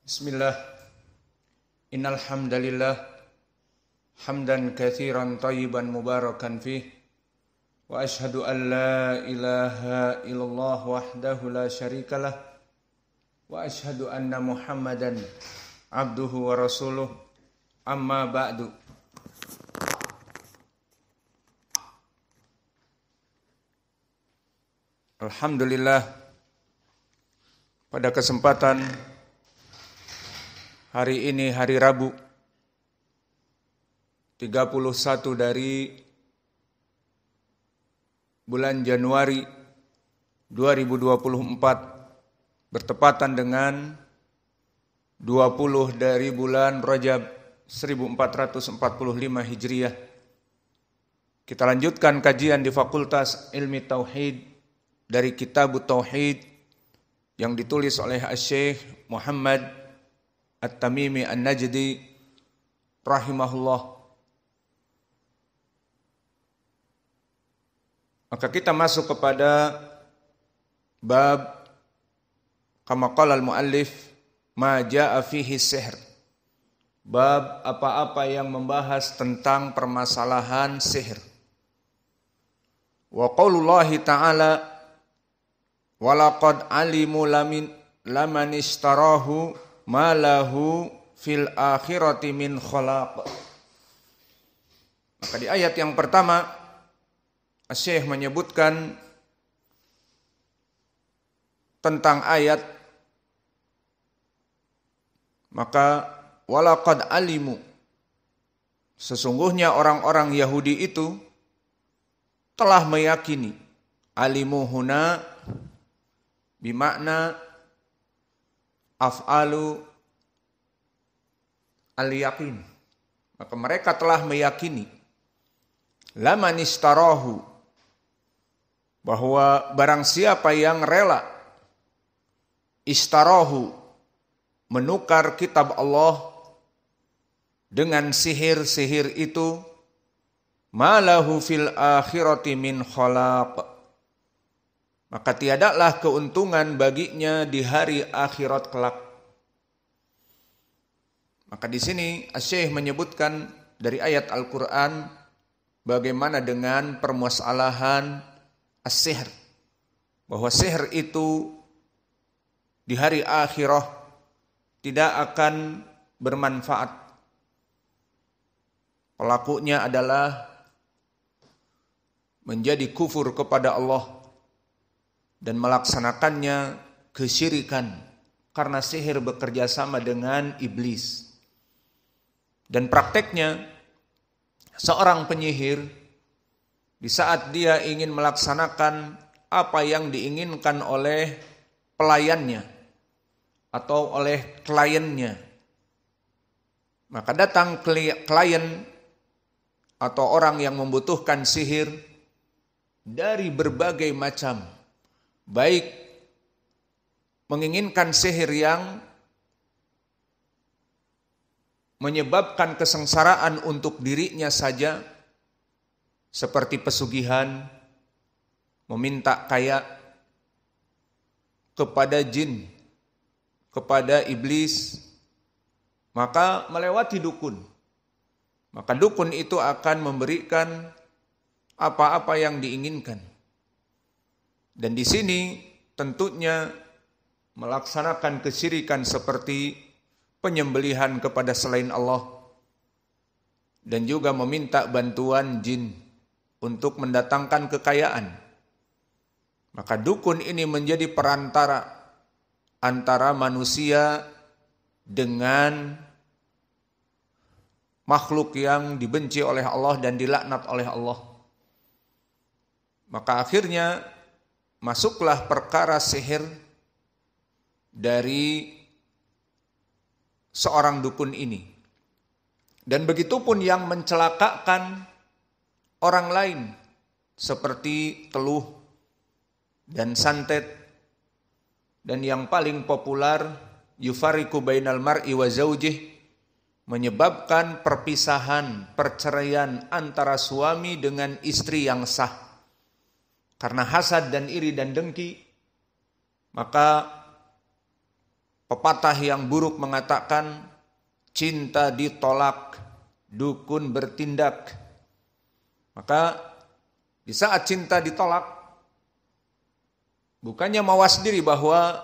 Bismillah. Innal hamdalillah hamdan katsiran thayyiban mubarakan fih wa asyhadu an la ilaha illallah wahdahu la syarikalah wa asyhadu anna Muhammadan abduhu wa rasuluh. Amma ba'du. Alhamdulillah, pada kesempatan hari ini, hari Rabu 31 dari bulan Januari 2024, bertepatan dengan 20 dari bulan Rajab 1445 Hijriah. Kita lanjutkan kajian di Fakultas Ilmi Tauhid dari Kitab Tauhid yang ditulis oleh Syekh Muhammad At-Tamimi An-Najdi rahimahullah. Maka kita masuk kepada bab kama qala al-muallif ma jaa fihi sihr. Bab apa-apa yang membahas tentang permasalahan sihir. Wa qaulullahi ta'ala walaqad alimu laman ishtarahu ma lahu fil akhirati min khalaq. Maka di ayat yang pertama Syekh menyebutkan tentang ayat, maka walaqad alimu, sesungguhnya orang-orang Yahudi itu telah meyakini. Alimu huna bimakna af'alu al-yaqin. Maka mereka telah meyakini laman istarahu, bahwa barang siapa yang rela istarahu, menukar kitab Allah dengan sihir-sihir itu, malahu fil akhirati min khalaq, maka tiadalah keuntungan baginya di hari akhirat kelak. Maka di sini Syekh menyebutkan dari ayat Al-Quran bagaimana dengan permasalahan as-sihr, bahwa sihir itu di hari akhirah tidak akan bermanfaat. Pelakunya adalah menjadi kufur kepada Allah dan melaksanakannya kesyirikan, karena sihir bekerja sama dengan iblis. Dan prakteknya seorang penyihir di saat dia ingin melaksanakan apa yang diinginkan oleh pelayannya atau oleh kliennya, maka datang klien atau orang yang membutuhkan sihir dari berbagai macam, baik menginginkan sihir yang menyebabkan kesengsaraan untuk dirinya saja, seperti pesugihan, meminta kaya, kepada jin, kepada iblis, maka melewati dukun. Maka dukun itu akan memberikan apa-apa yang diinginkan. Dan di sini tentunya melaksanakan kesyirikan seperti penyembelihan kepada selain Allah dan juga meminta bantuan jin untuk mendatangkan kekayaan. Maka dukun ini menjadi perantara antara manusia dengan makhluk yang dibenci oleh Allah dan dilaknat oleh Allah. Maka akhirnya masuklah perkara sihir dari seorang dukun ini. Dan begitupun yang mencelakakan orang lain, seperti teluh dan santet, dan yang paling populer yufariqu bainal mar'i wa zaujih, menyebabkan perpisahan, perceraian antara suami dengan istri yang sah. Karena hasad dan iri dan dengki, maka Pepatah yang buruk mengatakan cinta ditolak, dukun bertindak. Maka di saat cinta ditolak, bukannya mawas diri bahwa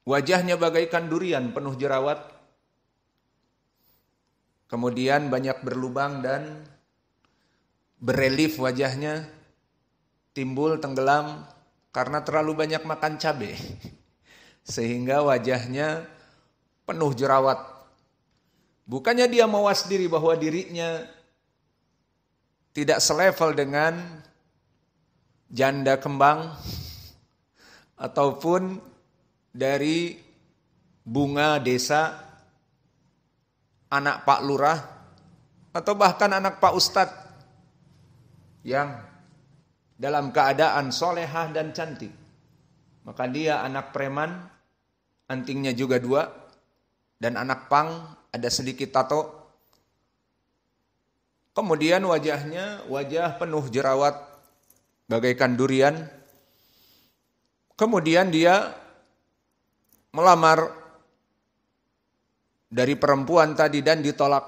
wajahnya bagaikan durian penuh jerawat, kemudian banyak berlubang dan berelief wajahnya, timbul tenggelam karena terlalu banyak makan cabai. Sehingga wajahnya penuh jerawat. Bukannya dia mawas diri bahwa dirinya tidak selevel dengan janda kembang ataupun dari bunga desa, anak Pak Lurah, atau bahkan anak Pak Ustadz yang dalam keadaan solehah dan cantik. Maka dia anak preman, antingnya juga 2, dan anak pang, ada sedikit tato. Kemudian wajahnya wajah penuh jerawat bagaikan durian. Kemudian dia melamar dari perempuan tadi dan ditolak.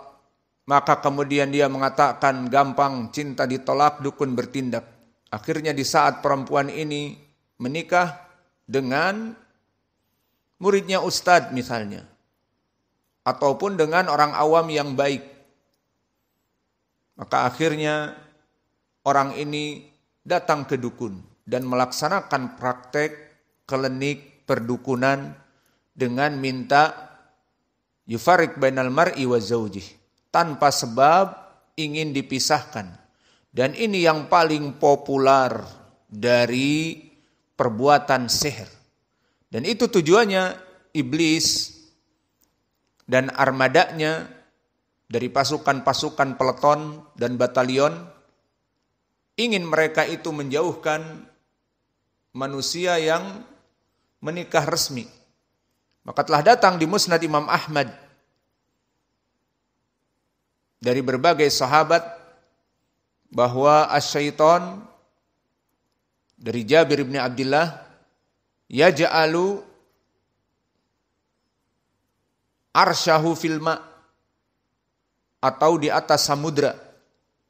Maka kemudian dia mengatakan gampang cinta ditolak, dukun bertindak. Akhirnya di saat perempuan ini menikah dengan muridnya ustadz misalnya, ataupun dengan orang awam yang baik, maka akhirnya orang ini datang ke dukun dan melaksanakan praktek klinik perdukunan dengan minta yufarik bainal mar'i wa zaujih, tanpa sebab ingin dipisahkan. Dan ini yang paling populer dari perbuatan sihir. Dan itu tujuannya iblis dan armadanya dari pasukan-pasukan peleton dan batalion, ingin mereka itu menjauhkan manusia yang menikah resmi. Maka telah datang di Musnad Imam Ahmad dari berbagai sahabat bahwa asyaiton dari Jabir bin Abdullah yaj'alu arsyahu fil ma, atau di atas samudra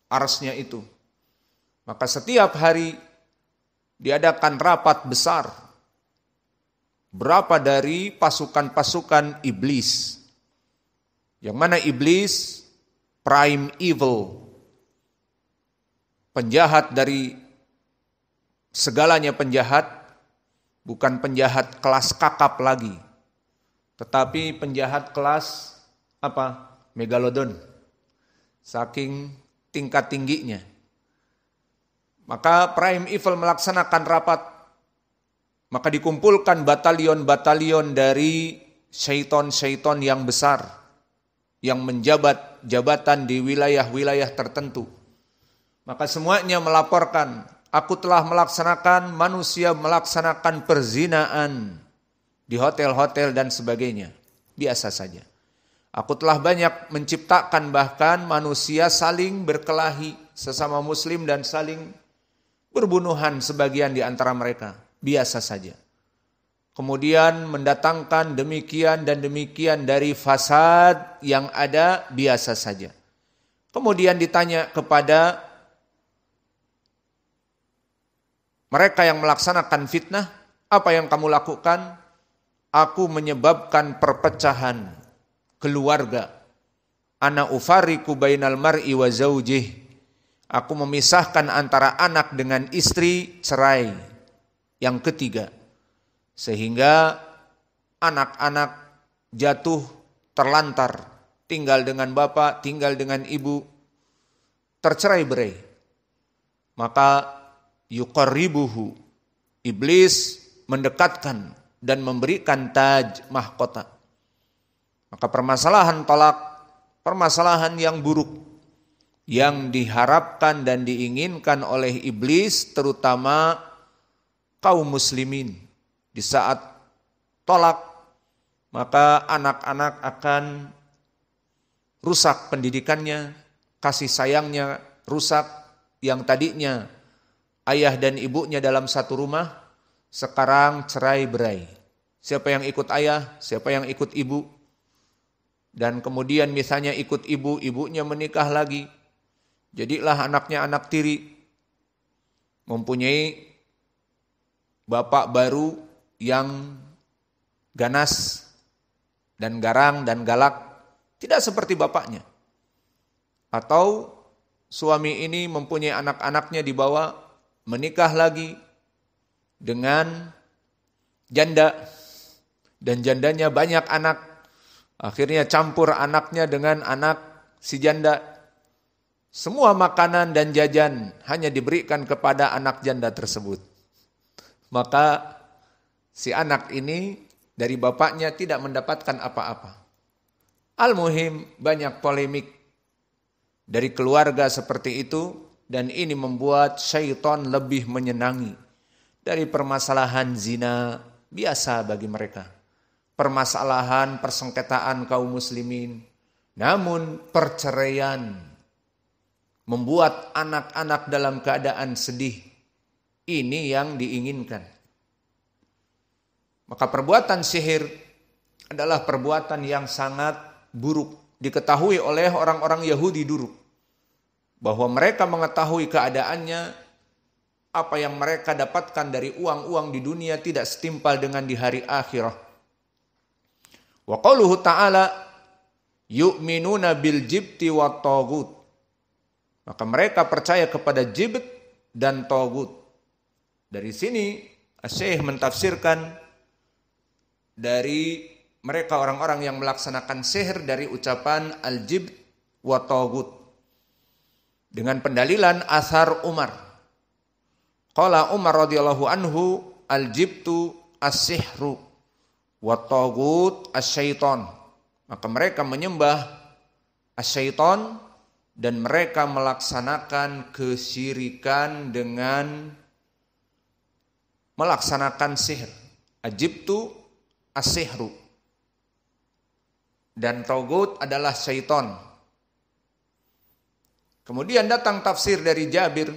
arsnya itu. Maka setiap hari diadakan rapat besar. Berapa dari pasukan-pasukan iblis, yang mana iblis prime evil, penjahat dari segalanya penjahat. Bukan penjahat kelas kakap lagi, tetapi penjahat kelas apa? Megalodon. Saking tingkat tingginya. Maka prime evil melaksanakan rapat. Maka dikumpulkan batalion-batalion dari syaiton-syaiton yang besar, yang menjabat jabatan di wilayah-wilayah tertentu. Maka semuanya melaporkan, aku telah melaksanakan, manusia melaksanakan perzinaan di hotel-hotel dan sebagainya. Biasa saja. Aku telah banyak menciptakan bahkan manusia saling berkelahi sesama muslim dan saling berbunuhan sebagian di antara mereka. Biasa saja. Kemudian mendatangkan demikian dan demikian dari fasad yang ada, biasa saja. Kemudian ditanya kepada mereka yang melaksanakan fitnah, apa yang kamu lakukan? Aku menyebabkan perpecahan keluarga. Ana ufariqu bainal mar'i wa zaujih. Aku memisahkan antara anak dengan istri, cerai. Yang ketiga, sehingga anak-anak jatuh terlantar, tinggal dengan bapak, tinggal dengan ibu, tercerai-berai. Maka yuqarribuhu, iblis mendekatkan dan memberikan taj mahkota. Maka permasalahan talak, permasalahan yang buruk yang diharapkan dan diinginkan oleh iblis, terutama kaum muslimin. Di saat tolak, maka anak-anak akan rusak pendidikannya, kasih sayangnya rusak. Yang tadinya ayah dan ibunya dalam satu rumah, sekarang cerai-berai. Siapa yang ikut ayah, siapa yang ikut ibu. Dan kemudian misalnya ikut ibu, ibunya menikah lagi. Jadilah anaknya anak tiri. Mempunyai bapak baru yang ganas dan garang dan galak. Tidak seperti bapaknya. Atau suami ini mempunyai anak-anaknya dibawa menikah lagi dengan janda dan jandanya banyak anak, akhirnya campur anaknya dengan anak si janda. Semua makanan dan jajan hanya diberikan kepada anak janda tersebut. Maka si anak ini dari bapaknya tidak mendapatkan apa-apa. Al-muhim banyak polemik dari keluarga seperti itu, dan ini membuat syaitan lebih menyenangi dari permasalahan zina biasa bagi mereka. Permasalahan persengketaan kaum muslimin. Namun perceraian membuat anak-anak dalam keadaan sedih. Ini yang diinginkan. Maka perbuatan sihir adalah perbuatan yang sangat buruk. Diketahui oleh orang-orang Yahudi dulu. Bahwa mereka mengetahui keadaannya, apa yang mereka dapatkan dari uang-uang di dunia tidak setimpal dengan di hari akhirah. Wa qauluhu ta'ala yu'minuna bil jibti wa taghut. Maka mereka percaya kepada jibt dan taghut. Dari sini Syekh mentafsirkan dari mereka orang-orang yang melaksanakan sihir dari ucapan al-jibt wa taghut. Dengan pendalilan asar Umar. Qala Umar radhiyallahu anhu al-jibtu as-sihru wa taghut as-syaitan. Maka mereka menyembah as-syaitan dan mereka melaksanakan kesyirikan dengan melaksanakan sihir. Al-jibtu as-sihru. Dan taghut adalah syaitan. Kemudian datang tafsir dari Jabir.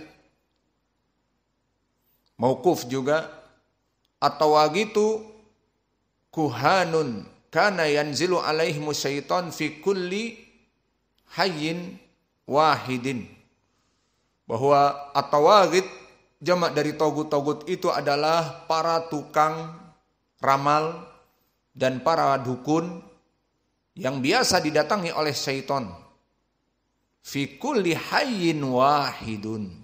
Mauquf juga. At-tawagitu kuhanun kana yanzilu alaihimu syaitan fi kulli hayyin wahidin. Bahwa at-tawagit jamak dari taghut-taghut itu adalah para tukang ramal dan para dukun yang biasa didatangi oleh syaitan. Fi kulli hayyin wahidun.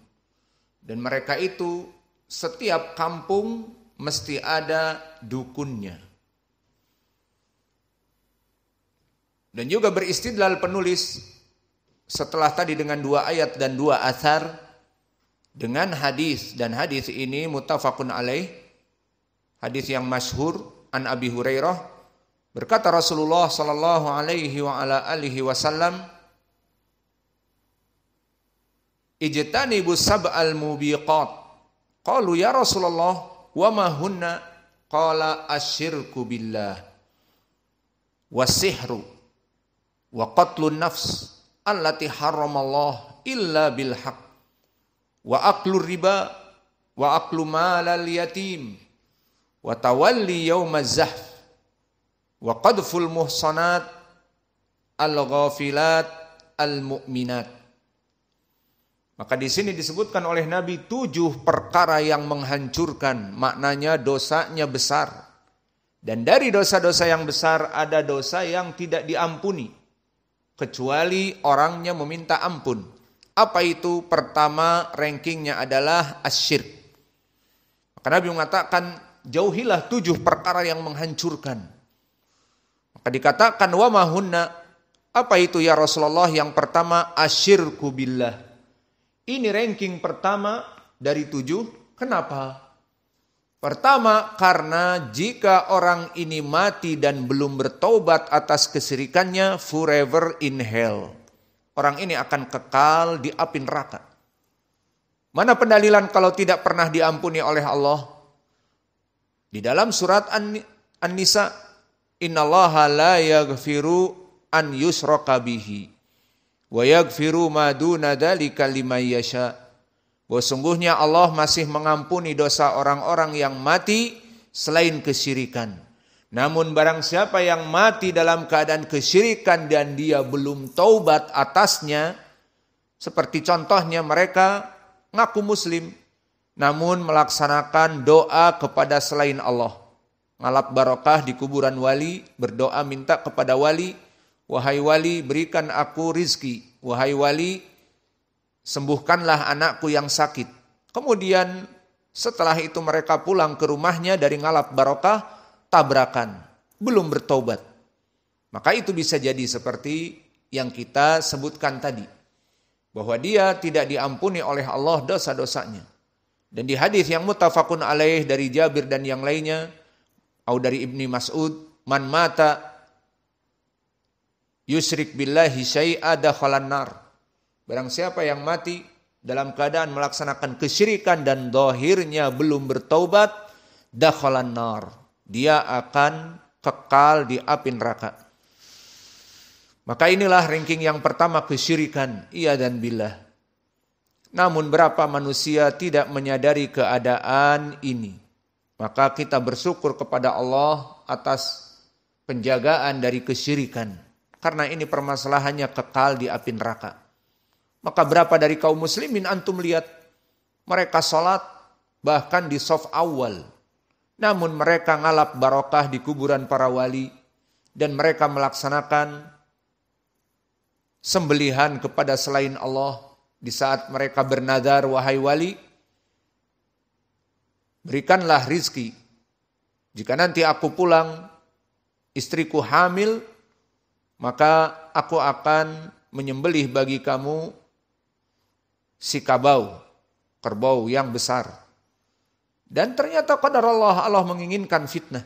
Dan mereka itu setiap kampung mesti ada dukunnya. Dan juga beristidlal penulis setelah tadi dengan 2 ayat dan 2 athar dengan hadis, dan hadis ini muttafaqun alaih, hadis yang masyhur an Abi Hurairah. Berkata Rasulullah sallallahu alaihi wa ala alihi wasallam, ijtanibu sab'al mubiqat. Qalu ya Rasulullah wa ma hunna? Qala asyirku billah wasihru wa qatlun nafs allati harramallah illa bil haqq wa aklu riba wa aklu malal yatim wa tawalli yaumaz zahf wa qadful muhsanat al-ghafilat al-mu'minat. Maka di sini disebutkan oleh Nabi 7 perkara yang menghancurkan, maknanya dosanya besar. Dan dari dosa-dosa yang besar ada dosa yang tidak diampuni kecuali orangnya meminta ampun. Apa itu? Pertama rankingnya adalah asyirk. Maka Nabi mengatakan jauhilah 7 perkara yang menghancurkan. Maka dikatakan wa mahunna, apa itu ya Rasulullah? Yang pertama asyirku billah. Ini ranking pertama dari 7. Kenapa? Pertama, karena jika orang ini mati dan belum bertaubat atas kesyirikannya, forever in hell. Orang ini akan kekal di api neraka. Mana pendalilan kalau tidak pernah diampuni oleh Allah? Di dalam surat An-Nisa, innallaha la yaghfiru an yushraka bihi wa yaghfiru ma duna dzalika liman yasha. Bahwa sungguhnya Allah masih mengampuni dosa orang-orang yang mati selain kesyirikan. Namun barang siapa yang mati dalam keadaan kesyirikan dan dia belum taubat atasnya, seperti contohnya mereka ngaku muslim, namun melaksanakan doa kepada selain Allah. Ngalap barokah di kuburan wali, berdoa minta kepada wali, wahai wali berikan aku rizki, wahai wali sembuhkanlah anakku yang sakit. Kemudian setelah itu mereka pulang ke rumahnya dari ngalap barokah, tabrakan, belum bertobat. Maka itu bisa jadi seperti yang kita sebutkan tadi, bahwa dia tidak diampuni oleh Allah dosa-dosanya. Dan di hadis yang muttafaqun alaih dari Jabir dan yang lainnya, atau dari Ibni Mas'ud, man mata yusyrik billahi syai'a dakhalan nar. Barang siapa yang mati dalam keadaan melaksanakan kesyirikan dan zahirnya belum bertaubat, dakhalan nar. Dia akan kekal di api neraka. Maka inilah ranking yang pertama, kesyirikan, iya dan billah. Namun berapa manusia tidak menyadari keadaan ini. Maka kita bersyukur kepada Allah atas penjagaan dari kesyirikan. Karena ini permasalahannya kekal di api neraka. Maka berapa dari kaum muslimin antum lihat, mereka sholat bahkan di shaf awal. Namun mereka ngalap barokah di kuburan para wali. Dan mereka melaksanakan sembelihan kepada selain Allah. Di saat mereka bernadar, wahai wali, berikanlah rizki. Jika nanti aku pulang, istriku hamil, maka aku akan menyembelih bagi kamu si kabau, kerbau yang besar. Dan ternyata qadarullah, Allah menginginkan fitnah.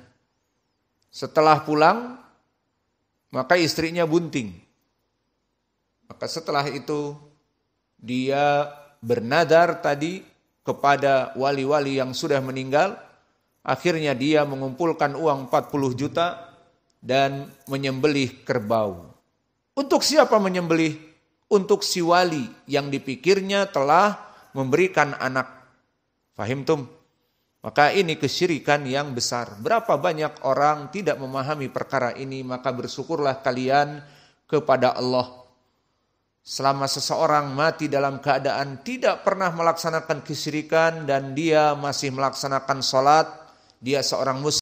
Setelah pulang, maka istrinya bunting. Maka setelah itu, dia bernadar tadi kepada wali-wali yang sudah meninggal. Akhirnya dia mengumpulkan uang 40 juta dan menyembelih kerbau. Untuk siapa menyembelih? Untuk si wali yang dipikirnya telah memberikan anak. Fahimtum? Maka ini kesyirikan yang besar. Berapa banyak orang tidak memahami perkara ini, maka bersyukurlah kalian kepada Allah. Selama seseorang mati dalam keadaan tidak pernah melaksanakan kesyirikan dan dia masih melaksanakan sholat, dia seorang muslim.